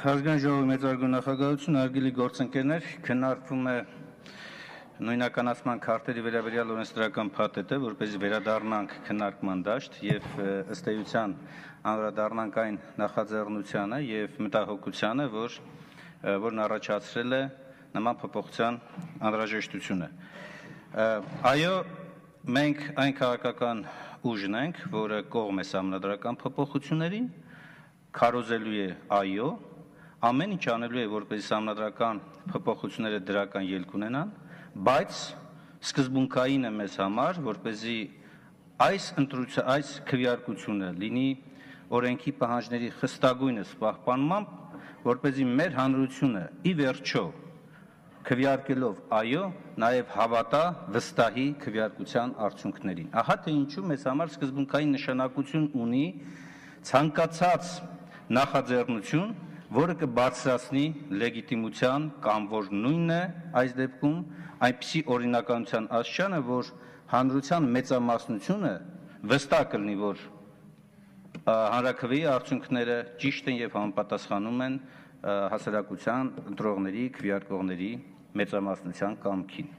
Ազգային ժողովի մեծարգո նախագահություն, հարգելի գործընկերներ, քննարկվում է նույնականացման քարտերի վերաբերյալ օրենսդրական փաթեթը, որպեսզի վերադառնանք քննարկման դաշտ եւ ըստ էության անդրադառնանք այն նախաձեռնությանը եւ մտահոգությանը, որն առաջացրել է նման փոփոխության անհրաժեշտությունը։ Այո, մենք այն քաղաքական ուժն ենք, որը կողմ է սահմանադրական փոփոխություններին, քարոզելու է այո, ամեն ինչ անելու է, որպեսզի սահմանադրական փոփոխությունները դրական ելք ունենան, բայց սկզբունքային է մեզ համար, որպեսզի այս քվեարկությունը լինի օրենքի պահանջների խստագույնս պահպանմամբ, որպեսզի մեր հանրությունը ի վերջո քվեարկելով այո, նաև հավատա վստահի քվեարկության արդյունքներին։ Ահա թե ինչու մեզ համար սկզբունքային նշանակություն ունի ցանկացած նախաձեռնություն, որը կբարձրացնի լեգիտիմության կամ որ նույնն է այս դեպքում այնպիսի օրինականության աստիճանը, որ հանրության մեծամասնությունը վստահ կլինի, որ հանրաքվեի արդյունքները ճիշտ են եւ համապատասխանում են հասարակության ընտրողների, քվեարկողների մեծամասնության կամքին։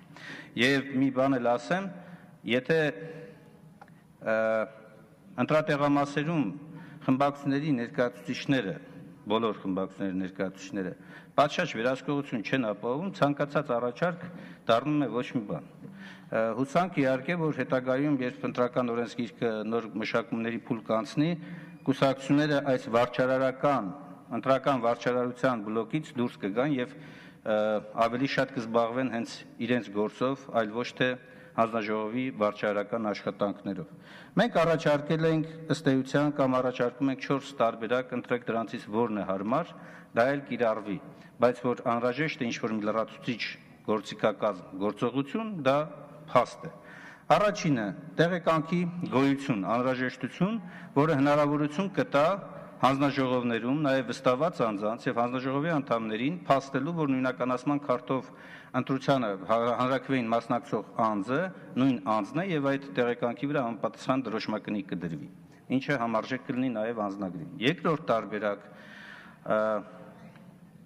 Եվ մի բան էլ ասեմ, եթե ընտրատեղամասերում խմբակցությունների ներկայացուցիչները, բոլոր խմբակցությունների ներկայացուցիչները պատշաճ վերահսկողություն չեն ապահովում, ցանկացած առաջարկ դառնում է ոչ մի բան։ Հուսանք իհարկե, որ հետագայում, երբ ընտրական օրենսգիրքը նոր մշակումների փուլ կանցնի, կուսակցությունները այս ընտրական վարչարարության բլոկից դուրս կգան եւ ավելի շատ կզբաղվեն հենց իրենց գործով, այլ ոչ թե հանձնաժողովի վարչարարական աշխատանքներով։ Մենք առաջարկել ենք ըստ էության կամ առաջարկում ենք 4 տարբերակ, ընտրեք դրանցից որն է հարմար, դա էլ կիրառվի, բայց որ անհրաժեշտ է ինչ-որ մի լրացուցիչ գործիքակազմ գործողություն, դա փաստ է։ Առաջինը տեղեկանքի գոյություն, անհրաժեշտություն, որը հնարավորություն կտա հանձնաժողովներում, նաև վստահված անձանց եւ հանձնաժողովի անդամներին փաստելու, որ նույնականացման քարտով ընտրությանը հանրաքվեին մասնակցող անձը նույն անձն է եւ այդ տեղեկանքի վրա համապատասխան դրոշմակնի կդրվի, ինչը համարժեք կլինի նաև անձնագրին։ Երկրորդ տարբերակ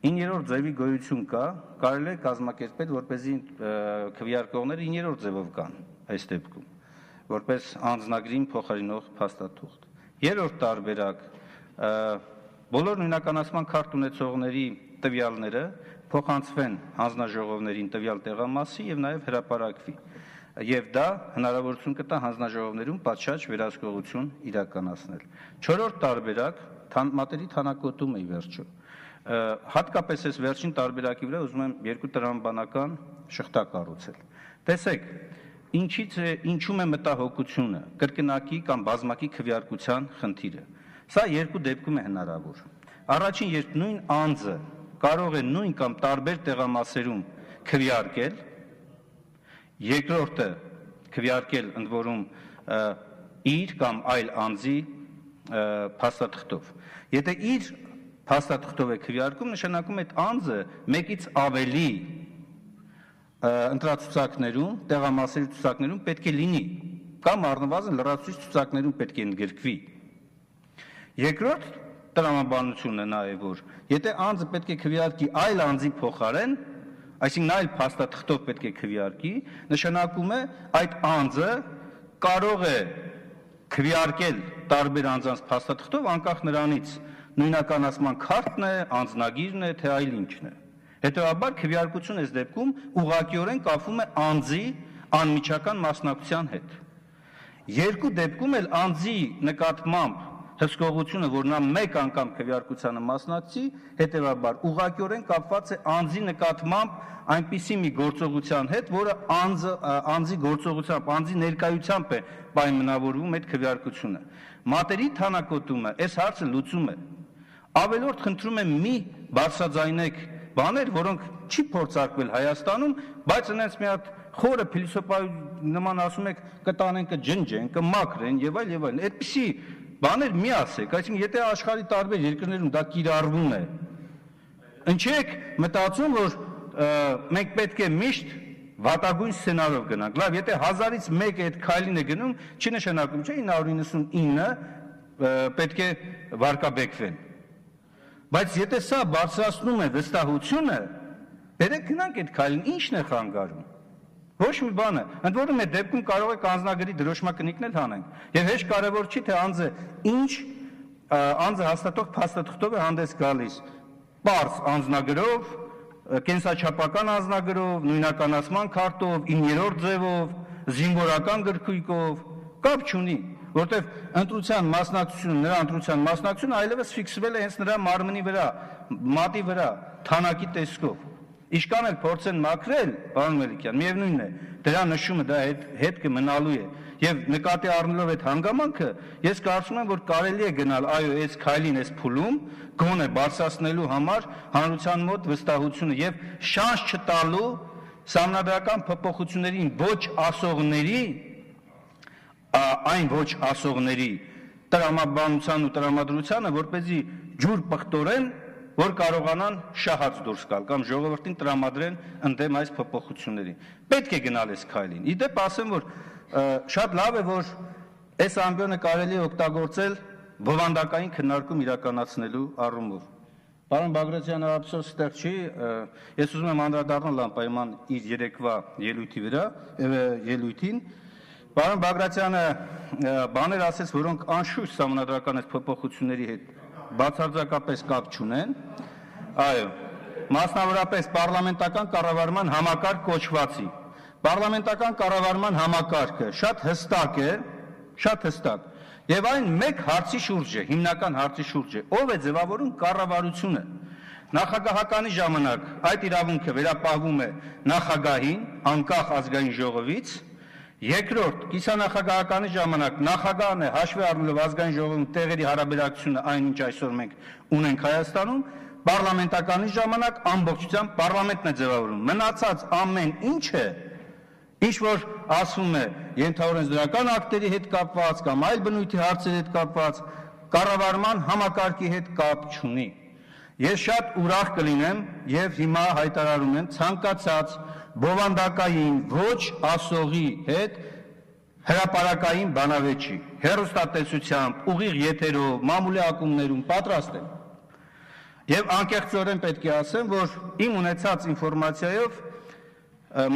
9-րդ ձևի գոյություն կա, կարելի է կազմակերպել, որպեսզի քվեարկողները 9-րդ ձևով կան այս դեպքում, որպես անձնագրին փոխարինող փաստաթուղթ։ Երրորդ տարբերակ բոլոր նույնականացման քարտ ունեցողների տվյալները փոխանցվեն հանձնաժողովներին տվյալ տեղամասի եւ նաեւ հրապարակվի եւ դա հնարավորություն կտա հանձնաժողովներում պատշաճ վերահսկողություն իրականացնել։ Չորրորդ տարբերակ մատերի թանակոտում է ի վերջո։ Հատկապես այս վերջին տարբերակի վրա ուզում եմ երկու տրամաբանական շղթա կառուցել։ Տեսեք, ինչու՞մ է մտահոգությունը, կրկնակի կամ բազմակի քվեարկության խնդիրը։ Սա երկու դեպքում է հնարավոր։ Առաջին, երբ նույն անձը կարող է նույն կամ տարբեր տեղամասերում քվեարկել, երկրորդը քվեարկել ընդ որում իր կամ այլ անձի փաստաթղթով։ Եթե իր փաստաթղթով է քվեարկում, նշանակում է այդ անձը մեկից ավելի ընտրացուցակներում, տեղամասերի ցուցակներում պետք է լինի, կամ առնվազն լրացուցիչ ցուցակներում պետք է ընդգրկվի։ Երկրորդ տրամաբանությունը նա է, որ եթե անձը պետք է քվեարկի այլ անձի փոխարեն, այսինքն այլ փաստաթղթով պետք է քվեարկի, նշանակում է այդ անձը կարող է քվեարկել տարբեր անձանց փաստաթղթով անկախ նրանից նույնականացման քարտն է, անձնագիրն է, թե այլ ինչն է։ Հետևաբար քվեարկությունը այս դեպքում ուղղակիորեն կապվում է անձի անմիջական մասնակցության հետ։ Երկու դեպքում էլ անձի նկատմամբ հսկողությունը, որ նա մեկ անգամ քվեարկությանը մասնակցի, հետևաբար ուղղակիորեն կապված է անձի նկատմամբ այնպիսի մի գործողության հետ, որը անձի գործողությամբ, անձի ներկայությամբ է պայմանավորվում այդ քվեարկությունը։ Մատերի թանակոտումը այս հարցը լուծում է։ Ավելորդ խնդրում եմ մի բարձրաձայնեք բաներ, որոնք չի փորձարկվել Հայաստանում, բայց այնպես մի հատ խորը փիլիսոփայի նման ասում եք կտանեն, կջնջեն, կմաքրեն եւ այլ, այդպիսի բաներ մի ասեք, այսինքն եթե աշխարհի տարբեր երկրներում դա կիրառվում է, ինչեք մտածում, որ մենք պետք է միշտ վատագույն սցենարով գնանք։ Լավ, եթե 1000-ից մեկը այդ քայլին է գնում, չի նշանակում, չէ, 999 պետք է վարկաբեկվեն։ Բայց եթե սա բարձրացնում է վստահությունը, բերեք գնանք այդ քայլին, ի՞նչն է խանգարում։ Ոչ մի բան է, ընդ որում այդ դեպքում կարող եք անձնագրի դրոշմակնիկն էլ հանենք։ Եվ հեշտ կարևոր չի, թե անձը ինչ անձը հաստատող փաստաթղթով է հանդես գալիս, պարզ անձնագրով, կենսաչափական անձնագրով, նույնականացման քարտով, 9-րդ ձևով, զինվորական գրքույկով, կապ չունի, որտեղ ընտրության մասնակցությունը, նրա ընտրության մասնակցությունը այլևս ֆիքսվել է հենց նրա մարմնի վրա, մատի վրա, թանակի տեսքով։ Իշքան էլ փորձեն մաքրել, պարոն Մելիքյան, միևնույն է, դրա նշումը դա հետ կմնալու է։ Եվ նկատի առնելով այդ հանգամանքը, ես կարծում եմ, որ կարելի է գնալ այո, այս քայլին, այս փուլում, գոնե բարձրացնելու համար հանրության մոտ վստահությունը եւ շանս չտալու սահմանադրական փոփոխություններին ոչ ասողների, այն ոչ ասողների տրամաբանության ու տրամադրությանը, որպեսզի ջուր պղտորեն, որ կարողանան շահած դուրս գալ կամ ժողովրդին տրամադրեն ընդդեմ այս փոփոխությունների։ Պետք է գնալ այս քայլին։ Իդեպ ասեմ, որ շատ լավ է, որ այս ամբիոնը կարելի է օգտագործել բովանդակային քննարկում իրականացնելու առումով։ Պարոն Բագրատյանը ափսոս ստեղ չի, ես ուզում եմ անդրադառնալ անպայման իր երեկվա ելույթին։ Պարոն Բագրատյանը բաներ ասեց, որոնք անշուշտ սահմանադրական այս փոփոխությունների հետ բացարձակապես կապ չունեն, այո, մասնավորապես պարլամենտական կառավարման համակարգ կոչվածի։ Պարլամենտական կառավարման համակարգը շատ հստակ է, եւ այն մեկ հարցի շուրջ է, հիմնական հարցի շուրջ է, ով է ձևավորում կառավարությունը։ Նախագահականի ժամանակ այդ իրավունքը վերապահվում է նախագահին, անկախ ազգային ժողովից, երկրորդ, կիսանախագահականի ժամանակ նախագահն է հաշվի առնելով ազգային ժողովում տեղերի հարաբերակցությունը այն ինչ այսօր մենք ունենք Հայաստանում, պարլամենտականի ժամանակ ամբողջությամբ պարլամենտն է ձևավորում։ Մնացած ամեն ինչը, ինչ որ ասվում է ենթաօրենսդրական ակտերի հետ կապված կամ այլ բնույթի հարցերի հետ կապված, կառավարման համակարգի հետ կապ չունի։ Ես շատ ուրախ կլինեմ եւ հիմա հայտարարում եմ ցանկացած բովանդակային ոչ ասողի հետ հրապարակային բանավեճի, հեռուստատեսությամբ, ուղիղ եթերով, մամուլի ակումբներում պատրաստ եմ։ Եվ անկեղծորեն պետք է ասեմ, որ իմ ունեցած ինֆորմացիայով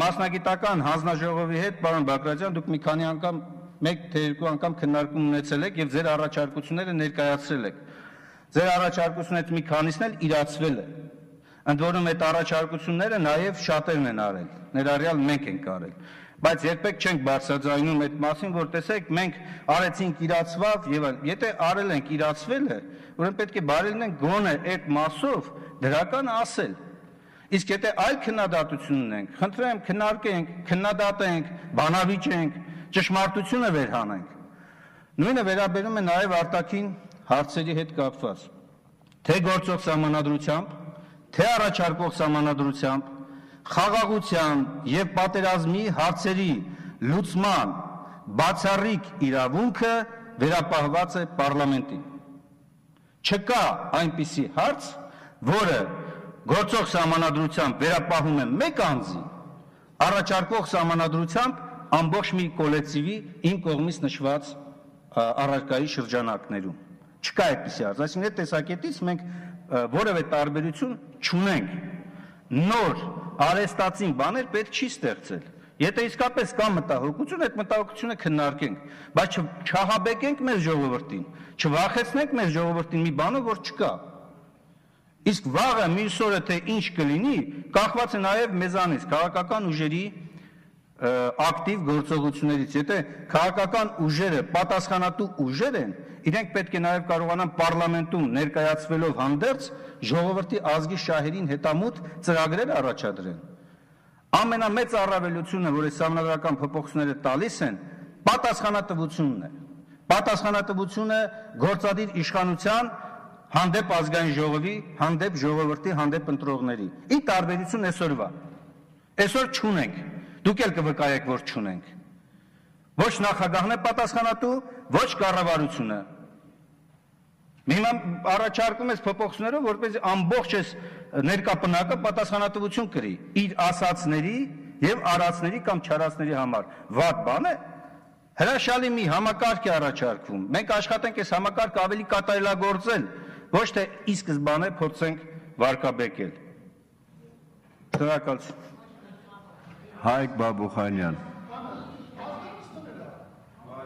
մասնագիտական հանձնաժողովի հետ, պարոն Բագրատյան, դուք մի քանի անգամ, մեկ թե երկու անգամ քննարկում ունեցել եք եւ ձեր առաջարկությունները ներկայացրել եք։ Ձեր առաջարկություններից մի քանիսն էլ իրացվել է։ Ընդ որում այդ առաջարկությունները նաև շատերն են արել, ներառյալ մենք ենք արել, բայց երբեք չենք բարձրաձայնում այդ մասին, որ տեսեք մենք արեցինք իրացվավ եւ եթե արել ենք իրացվել է, ուրեմն պետք է բարի լինենք գոնե այդ մասով դրական ասել։ Իսկ եթե այլ քննադատություն ունենք, խնդրեմ քննարկենք, քննադատենք, բանավիճենք, ճշմարտությունը վերհանենք։ Նույնը վերաբերում է նաև արտաքին հարցերի հետ կապված, թե գործող սահմանադրությամբ, թե առաջարկող սահմանադրությամբ, խաղաղության եւ պատերազմի հարցերի լուծման բացառիկ իրավունքը վերապահված է պարլամենտին։ Չկա այնպիսի հարց, որը գործող սահմանադրությամբ վերապահում է մեկ անձի, առաջարկող սահմանադրությամբ ամբողջ մի կոլեկտիվի իմ կողմից նշված առարկայի շրջանակներում։ Չկա այդպիսի հարց, այսինքն այդ տեսակետից մենք որևէ տարբերություն չունենք։ Նոր արեստացին բաներ պետք չի ստեղծել։ Եթե իսկապես կա մտահոգություն, այդ մտահոգությունը քննարկենք, բայց չհաբեկենք մեր ժողովրդին, չվախեցնենք մեր ժողովրդին մի բանով, որ չկա։ Իսկ վաղը մյուս օրը թե ինչ կլինի, կախված է նաև մեզանից, քաղաքական ուժերի ակտիվ գործողություններից։ Եթե քաղաքական ուժերը պատասխանատու ուժեր են, իրենք պետք է նաև կարողանան պարլամենտում ներկայացվելով հանդերձ ժողովրդի ազգի շահերին հետամուտ ծրագրեր առաջադրեն։ Ամենամեծ առավելությունը, որ այս սահմանադրական փոփոխությունները տալիս են, պատասխանատվությունն է։ Պատասխանատվությունը գործադիր իշխանության հանդեպ ազգային ժողովի, հանդեպ ժողովրդի, հանդեպ ընտրողների։ Ի տարբերություն այսօրվա։ Այսօր չունենք։ Դուք էլ կվկայեք, որ չունենք։ Ոչ նախագահն է պատասխանատու, ոչ կառավարությունը։ Հիմա առաջարկում ես փոփոխություններով, որպեսզի ամբողջ այս ներկա պնակը պատասխանատվություն կրի իր ասածների եւ արածների կամ չարածների համար։ Վատ բան է։ Հրաշալի մի համակարգ է առաջարկվում։ Մենք աշխատենք այս համակարգը ավելի կատարելագործել, ոչ թե ի սկզբանե փորձենք վարկաբեկել։ Շնորհակալություն։ Հայկ Բաբուխանյան։